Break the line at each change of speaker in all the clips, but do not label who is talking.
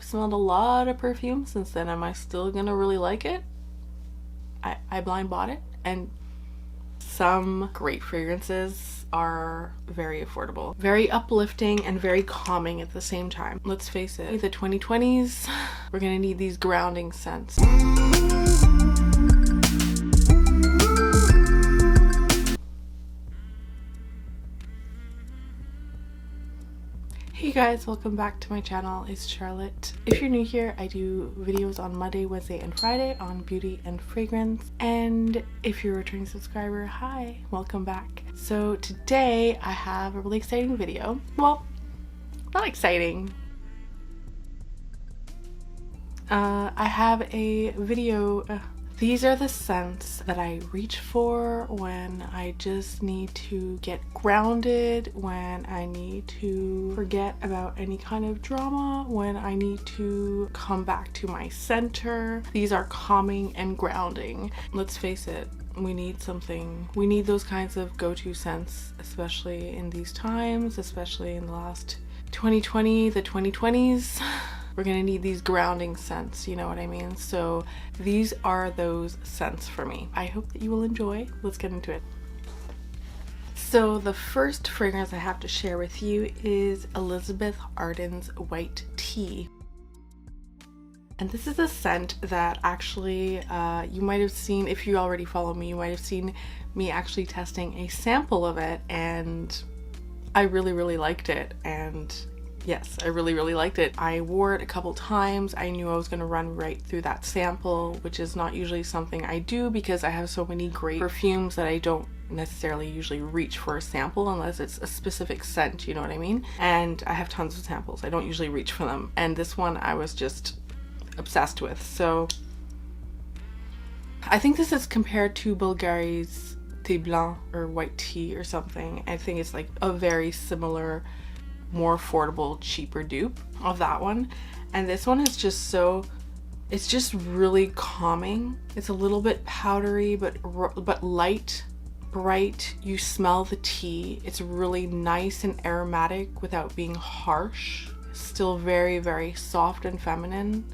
I've smelled a lot of perfume since then. Am I still gonna really like it? I blind bought it, and some great fragrances are very affordable, very uplifting, and very calming at the same time. Let's face it, the 2020s, we're gonna need these grounding scents. Hey guys, welcome back to my channel. It's Charlotte. If you're new here, I do videos on Monday, Wednesday, and Friday on beauty and fragrance. And if you're a returning subscriber, hi, welcome back. So today I have a really exciting video. Well, not exciting. I have a video. These are the scents that I reach for when I just need to get grounded, when I need to forget about any kind of drama, when I need to come back to my center. These are calming and grounding. Let's face it, we need something. We need those kinds of go-to scents, especially in these times, especially in the last 2020, the 2020s. We're gonna need these grounding scents, you know what I mean? So these are those scents for me. I hope that you will enjoy. Let's get into it. So the first fragrance I have to share with you is Elizabeth Arden's White Tea. And this is a scent that actually you might have seen, if you already follow me, you might have seen me actually testing a sample of it, and I really liked it. And yes, I really liked it. I wore it a couple times. I knew I was going to run right through that sample, which is not usually something I do because I have so many great perfumes that I don't necessarily usually reach for a sample unless it's a specific scent, you know what I mean? And I have tons of samples. I don't usually reach for them. And this one I was just obsessed with. So I think this is compared to Bulgari's Thé Blanc or White Tea or something. I think it's like a very similar, more affordable, cheaper dupe of that one. And this one is just so, it's just really calming. It's a little bit powdery but light, bright. You smell the tea. It's really nice and aromatic without being harsh. Still very soft and feminine.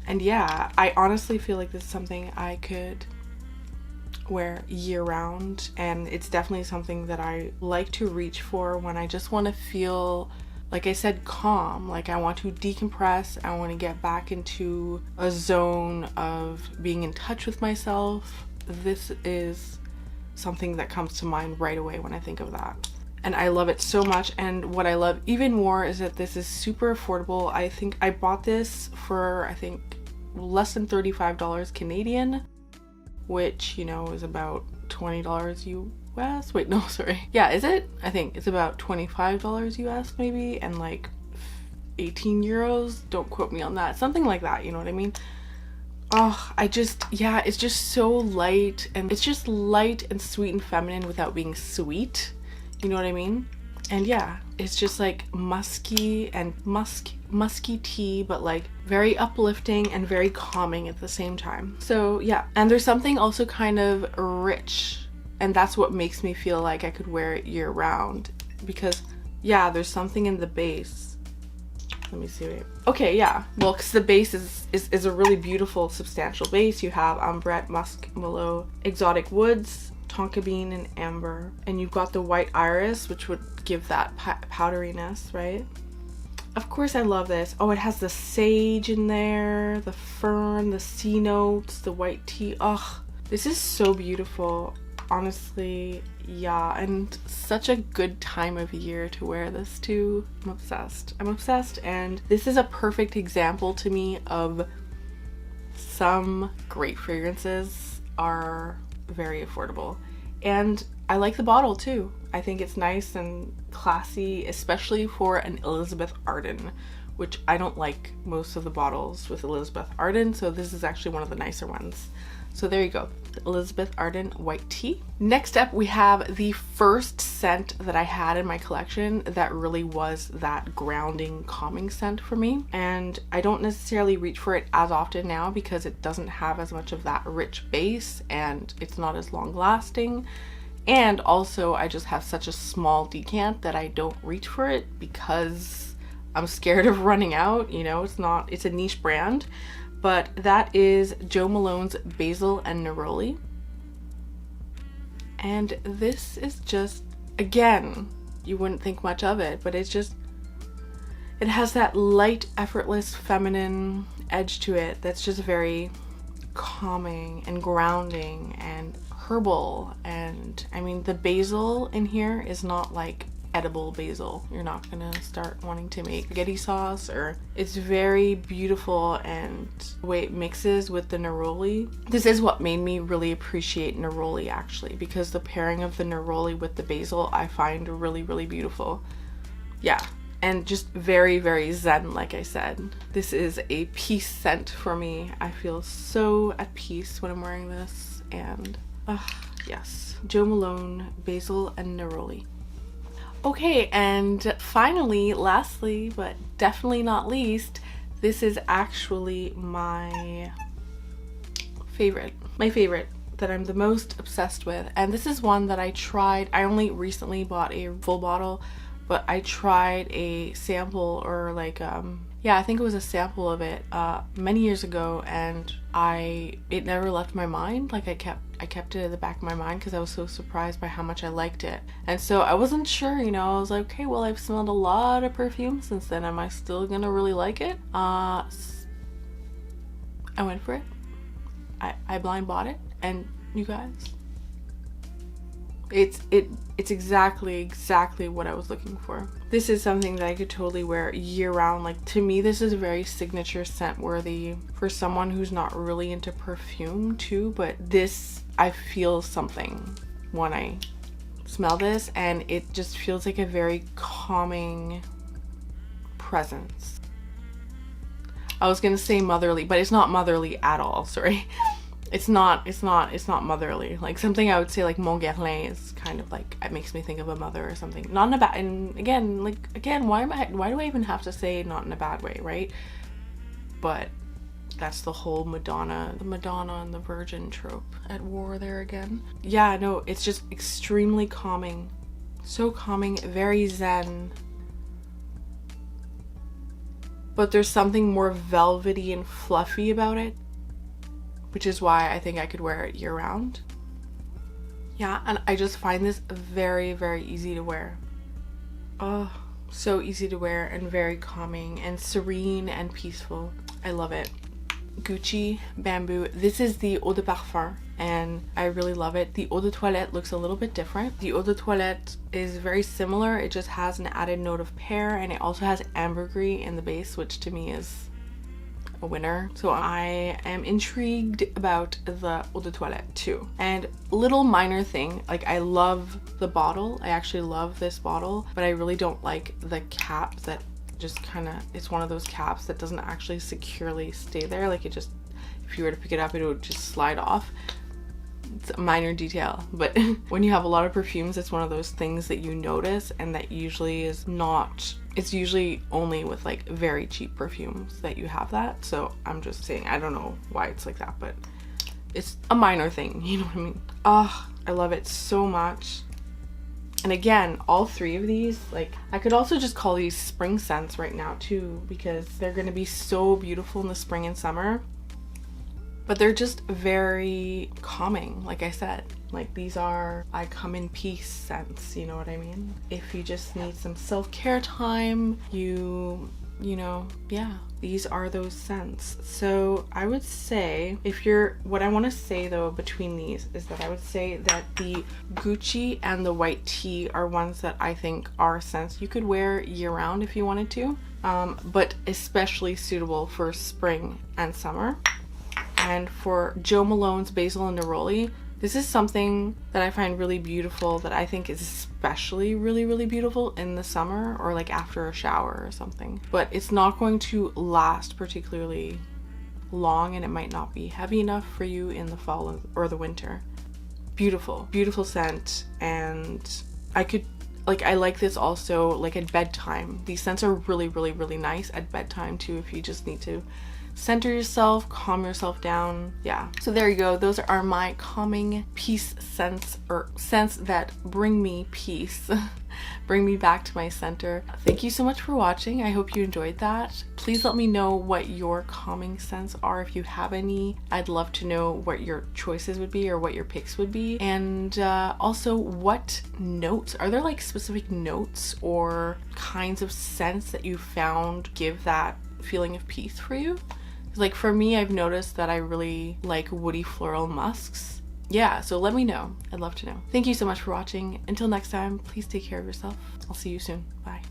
And yeah, I honestly feel like this is something I could wear year round, and it's definitely something that I like to reach for when I just want to feel, like I said, calm. Like I want to decompress, I want to get back into a zone of being in touch with myself. This is something that comes to mind right away when I think of that, and I love it so much. And what I love even more is that this is super affordable. I think I bought this for, I think, less than $35 Canadian, which, you know, is about $20 US. Wait, no, sorry. Yeah, is it? I think it's about $25 US maybe, and like 18 euros. Don't quote me on that. Something like that, you know what I mean? Oh, yeah, it's just so light, and it's just light and sweet and feminine without being sweet. You know what I mean? And yeah, it's just like musky and musky tea, but like very uplifting and very calming at the same time. So yeah, and there's something also kind of rich, and that's what makes me feel like I could wear it year round, because yeah, there's something in the base. Let me see. Wait. Okay, yeah. Well, because the base is a really beautiful, substantial base. You have ambrette, musk, Malone, exotic woods, tonka bean, and amber, and you've got the white iris, which would give that powderiness, right? Of course I love this. Oh, it has the sage in there, the fern, the sea notes, the white tea. Oh, this is so beautiful, honestly. Yeah, and such a good time of year to wear this too. I'm obsessed, and this is a perfect example to me of some great fragrances are very affordable. And I like the bottle too. I think it's nice and classy, especially for an Elizabeth Arden, which I don't like most of the bottles with Elizabeth Arden, so this is actually one of the nicer ones. So there you go, the Elizabeth Arden White Tea. Next up, we have the first scent that I had in my collection that really was that grounding, calming scent for me. And I don't necessarily reach for it as often now because it doesn't have as much of that rich base and it's not as long lasting. And also I just have such a small decant that I don't reach for it because I'm scared of running out, you know, it's a niche brand, but that is Jo Malone's Basil and Neroli. And this is just, again, you wouldn't think much of it, but it's just, it has that light, effortless, feminine edge to it that's just very calming and grounding and herbal. And I mean, the basil in here is not like edible basil. You're not gonna start wanting to make spaghetti sauce, or it's very beautiful, and the way it mixes with the neroli. This is what made me really appreciate neroli, actually, because the pairing of the neroli with the basil I find really, really beautiful. Yeah, and just very, very zen, like I said. This is a peace scent for me. I feel so at peace when I'm wearing this, and yes, Jo Malone, Basil and Neroli. Okay, and finally, lastly, but definitely not least, this is actually my favorite that I'm the most obsessed with. And this is one that I tried. I only recently bought a full bottle, but I tried a sample, or like yeah, I think it was a sample of it many years ago, and it never left my mind. Like I kept it at the back of my mind because I was so surprised by how much I liked it. And so I wasn't sure, you know, I was like, okay, well, I've smelled a lot of perfume since then. Am I still gonna really like it? I went for it. I blind bought it, and you guys, it's exactly what I was looking for. This is something that I could totally wear year round. Like, to me, this is very signature scent worthy for someone who's not really into perfume too, but this, I feel something when I smell this, and it just feels like a very calming presence. I was gonna say motherly, but it's not motherly at all, sorry. It's not motherly. Like, something I would say like Mon Guerlain is kind of like, it makes me think of a mother or something. Not in a bad, and again, why do I even have to say not in a bad way, right? But that's the whole the Madonna and the Virgin trope at war there again. Yeah, no, it's just extremely calming. So calming, very zen. But there's something more velvety and fluffy about it, which is why I think I could wear it year round. Yeah, and I just find this very, very easy to wear. Oh, so easy to wear, and very calming and serene and peaceful. I love it. Gucci Bamboo. This is the Eau de Parfum, and I really love it. The Eau de Toilette looks a little bit different. The Eau de Toilette is very similar. It just has an added note of pear, and it also has ambergris in the base, which to me is a winner. So I am intrigued about the Eau de Toilette too. And little minor thing, like, I love the bottle. I actually love this bottle, but I really don't like the cap that just kind of, it's one of those caps that doesn't actually securely stay there. Like, it just, if you were to pick it up, it would just slide off. It's a minor detail, but when you have a lot of perfumes, it's one of those things that you notice, and that usually is not, it's usually only with like very cheap perfumes that you have that. So I'm just saying, I don't know why it's like that, but it's a minor thing, you know what I mean? Oh, I love it so much. And again, all three of these, like, I could also just call these spring scents right now too, because they're gonna be so beautiful in the spring and summer. But they're just very calming, like I said. Like, these are I come in peace scents, you know what I mean? If you just need some self-care time, you know, yeah, these are those scents. So I would say, what I want to say though between these is that I would say that the Gucci and the White Tea are ones that I think are scents you could wear year round if you wanted to, but especially suitable for spring and summer. And for Jo Malone's Basil and Neroli, this is something that I find really beautiful, that I think is especially really, really beautiful in the summer, or like after a shower or something. But it's not going to last particularly long, and it might not be heavy enough for you in the fall or the winter. Beautiful, beautiful scent. And I like this also like at bedtime. These scents are really, really, really nice at bedtime too, if you just need to center yourself, calm yourself down. Yeah, so there you go. Those are my calming peace scents, or scents that bring me peace. Bring me back to my center. Thank you so much for watching. I hope you enjoyed that. Please let me know what your calming scents are if you have any. I'd love to know what your choices would be or what your picks would be. And also, what notes, are there like specific notes or kinds of scents that you found give that feeling of peace for you? Like for me, I've noticed that I really like woody floral musks. Yeah, so let me know. I'd love to know. Thank you so much for watching. Until next time, please take care of yourself. I'll see you soon. Bye.